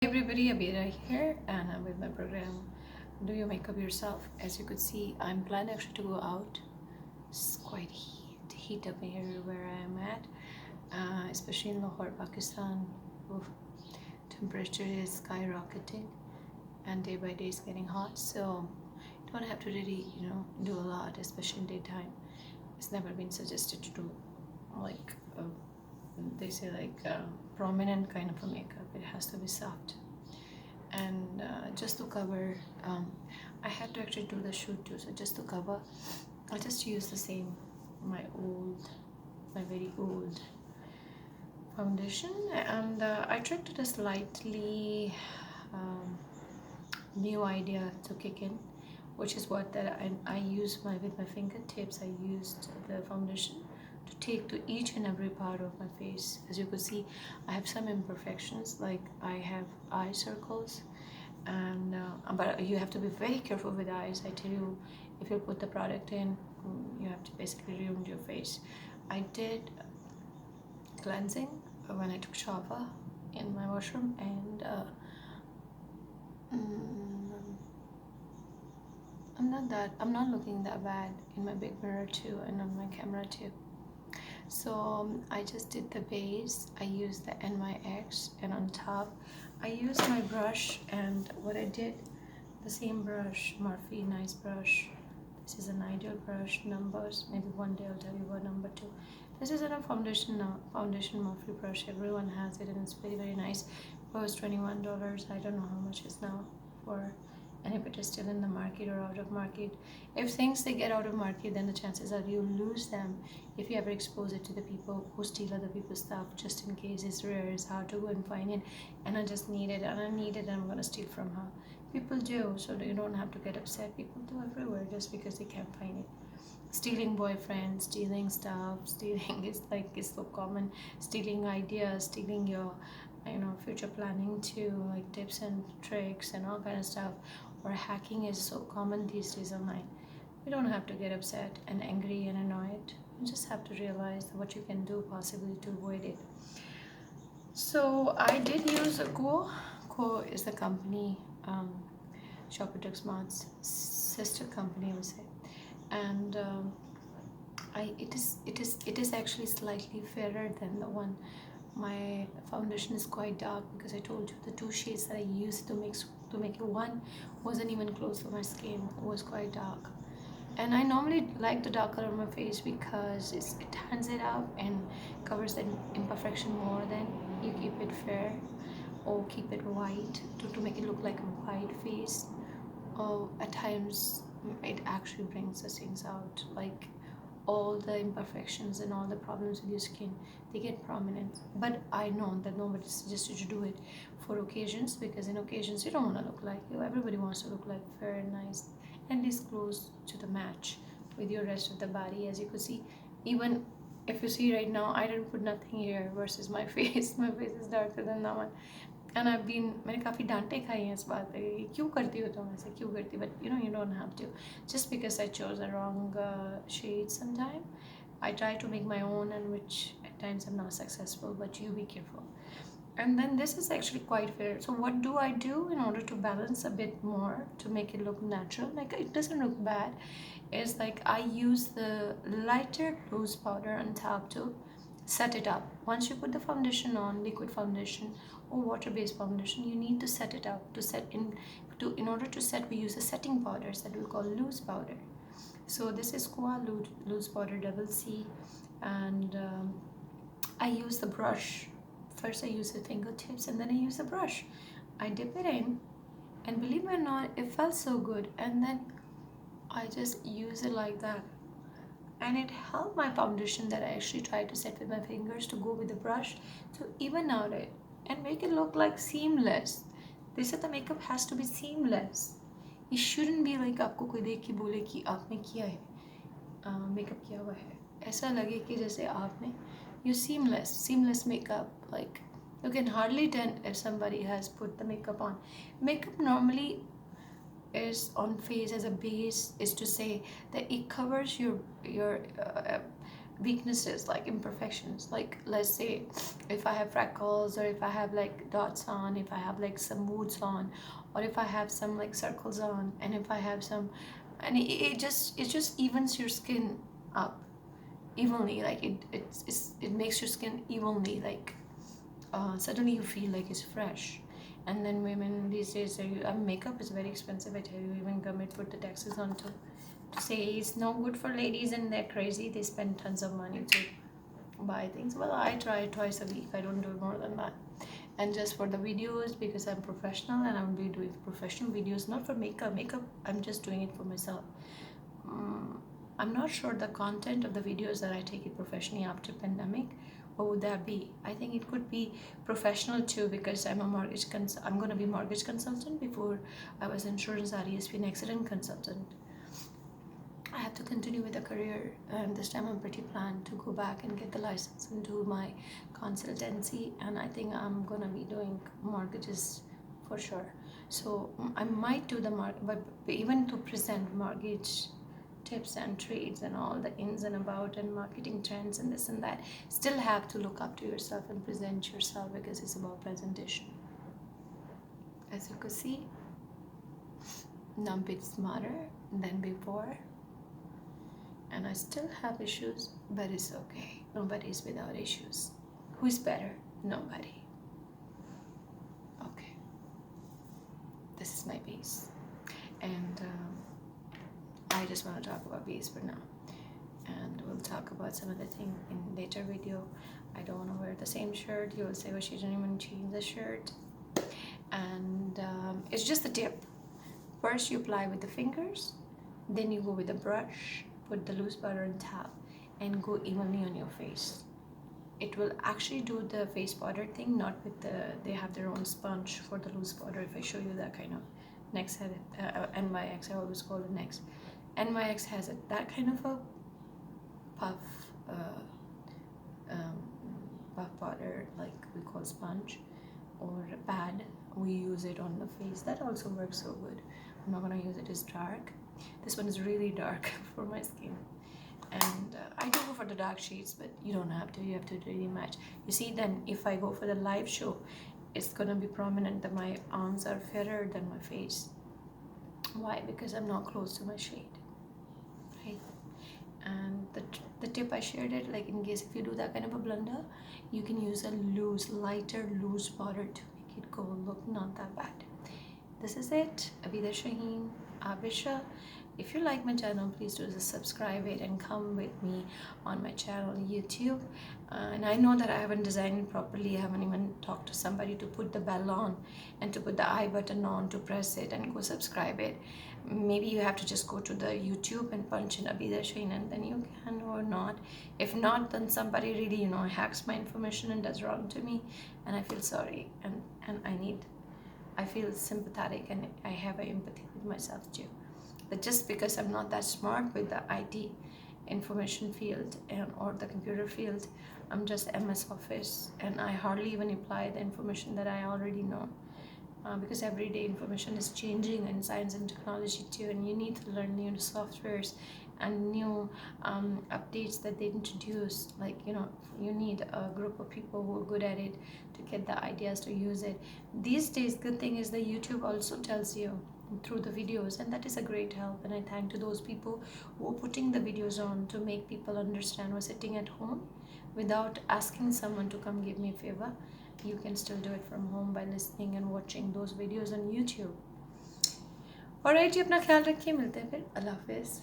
Hey everybody, ABIDA here, and I'm with my program Do Your Makeup Yourself. As you could see, I'm planning actually to go out. It's quite heat up here where I am at, especially in Lahore, Pakistan. Oof, temperature is skyrocketing, and day by day it's getting hot. So you don't have to really, do a lot, especially in daytime. It's never been suggested to do like they say prominent kind of a makeup. It has to be soft, and just to cover, I had to actually do the shoot too, so just to cover I just use the same my very old foundation, and I tried to just slightly new idea to kick in, which is what that I use with my fingertips. I used the foundation to take to each and every part of my face. As you could see, I have some imperfections, like I have eye circles, and but you have to be very careful with eyes. I tell you, if you put the product in, you have to basically ruin your face. I did cleansing when I took shower in my washroom, and I'm not looking that bad in my big mirror too, and on my camera too. So I just did the base. I used the NYX, and on top I used my brush, and what I did, the same brush, Morphe nice brush. This is an ideal brush, numbers, maybe one day I'll tell you what number two. This is a foundation Morphe brush. Everyone has it, and it's very nice. It was $21. I don't know how much it's now for, and if it is still in the market or out of market. If things they get out of market, then the chances are you lose them if you ever expose it to the people who steal other people's stuff. Just in case it's rare, it's hard to go and find it, and I just need it, and I need it, and I'm gonna steal from her. People do, so you don't have to get upset. People do everywhere just because they can't find it. Stealing boyfriends, stealing stuff, stealing is it's so common. Stealing ideas, stealing your future planning too, like tips and tricks and all kind of stuff. Or hacking is so common these days online. You don't have to get upset and angry and annoyed. You just have to realize what you can do possibly to avoid it. So I did use a Co is the company, Shopper Smart's sister company, I would say, and it is actually slightly fairer than the one. My foundation is quite dark because I told you the two shades that I used to make it one wasn't even close to my skin. It was quite dark, and I normally like the dark color on my face because it turns it up and covers the imperfection more than you keep it fair or keep it white to make it look like a white face. Or at times it actually brings the things out, like all the imperfections and all the problems with your skin, they get prominent. But I know that nobody suggests you to do it for occasions, because in occasions you don't want to look like you. Everybody wants to look like fair and nice, and is close to the match with your rest of the body. As you could see, even if you see right now, I didn't put nothing here versus my face. My face is darker than that one, and मैंने काफ़ी डांटे खाई हैं इस बात पे, क्यों करती हो तुम ऐसे, क्यों करती, but you don't have to, just because I chose the wrong shade sometime. I try to make my own, and which at times I'm not successful, but you be careful. And then this is actually quite fair. So what do I do in order to balance a bit more to make it look natural, like it doesn't look bad, is like I use the lighter loose powder on top to set it up. Once you put the foundation on, liquid foundation or water-based foundation, you need to set it up. In order to set, we use a setting powders that we call loose powder. So this is Koa loose powder double C, and I use the brush. First I use the fingertips, and then I use the brush. I dip it in, and believe me or not, it felt so good, and then I just use it like that, and it helped my foundation that I actually tried to set with my fingers to go with the brush to even out it and make it look like seamless. They said the makeup has to be seamless. It shouldn't be like आपको कोई देख के बोले कि आपने किया है, makeup किया हुआ है, ऐसा लगे कि जैसे आपने you seamless makeup. Like you can hardly tell if somebody has put the makeup on. Makeup normally is on face as a base, is to say that it covers your weaknesses, like imperfections. Like let's say if I have freckles, or if I have like dots on, if I have like some moods on, or if I have some like circles on, and if I have some, and it just evens your skin up evenly. Like it makes your skin evenly, like suddenly you feel like it's fresh. And then women these days, makeup is very expensive, I tell you. Even government put the taxes on to say it's no good for ladies, and they're crazy. They spend tons of money to buy things. Well, I try twice a week, I don't do more than that. And just for the videos, because I'm professional and I'm doing professional videos, not for makeup, I'm just doing it for myself. I'm not sure the content of the videos that I take it professionally after pandemic, what would that be? I think it could be professional too, because I'm going to be mortgage consultant. Before I was insurance RESP and accident consultant. I have to continue with the career, and this time I'm pretty planned to go back and get the license and do my consultancy. And I think I'm gonna be doing mortgages for sure. So I might do the but even to present mortgage tips and trades and all the ins and about and marketing trends and this and that, still have to look up to yourself and present yourself, because it's about presentation. As you could see, now I'm a bit smarter than before, and I still have issues, but it's okay. Nobody's without issues. Who's better? Nobody. Okay, this is my base, and I just want to talk about base for now, and we'll talk about some other thing in later video. I don't want to wear the same shirt. You will say, well, she didn't even change the shirt. And it's just a tip. First you apply with the fingers, then you go with a brush, put the loose powder on top, and go evenly on your face. It will actually do the face powder thing, not with they have their own sponge for the loose powder. If I show you that kind of, NYX had it, NYX, I always call it NYX. NYX has that kind of a puff powder, like we call sponge or pad. We use it on the face. That also works so good. I'm not gonna use it. It's dark. This one is really dark for my skin, and I do go for the dark shades, but you don't have to. You have to really match. You see, then if I go for the live show, it's gonna be prominent that my arms are fairer than my face. Why? Because I'm not close to my shade, right? And the tip I shared it, like in case if you do that kind of a blunder, you can use a lighter loose powder to make it go look not that bad. This is it. ABIDA Shaheen, Abisha. If you like my channel, please do just subscribe it and come with me on my channel YouTube. And I know that I haven't designed it properly. I haven't even talked to somebody to put the bell on and to put the I button on to press it and go subscribe it. Maybe you have to just go to the YouTube and punch in ABIDA Shaheen, and then you can, or not. If not, then somebody really, hacks my information and does wrong to me, and I feel sorry, and I feel sympathetic, and I have an empathy with myself too. But just because I'm not that smart with the IT information field or the computer field, I'm just MS Office, and I hardly even apply the information that I already know, because everyday information is changing in science and technology too, and you need to learn new softwares and new updates that they introduce. Like, you need a group of people who are good at it to get the ideas to use it. These days, good thing is that YouTube also tells you through the videos, and that is a great help. And I thank to those people who are putting the videos on to make people understand. We're sitting at home without asking someone to come give me a favor. You can still do it from home by listening and watching those videos on YouTube. Alright जी, अपना ख्याल रखिए, मिलते हैं फिर, अल्लाह हाफिज़.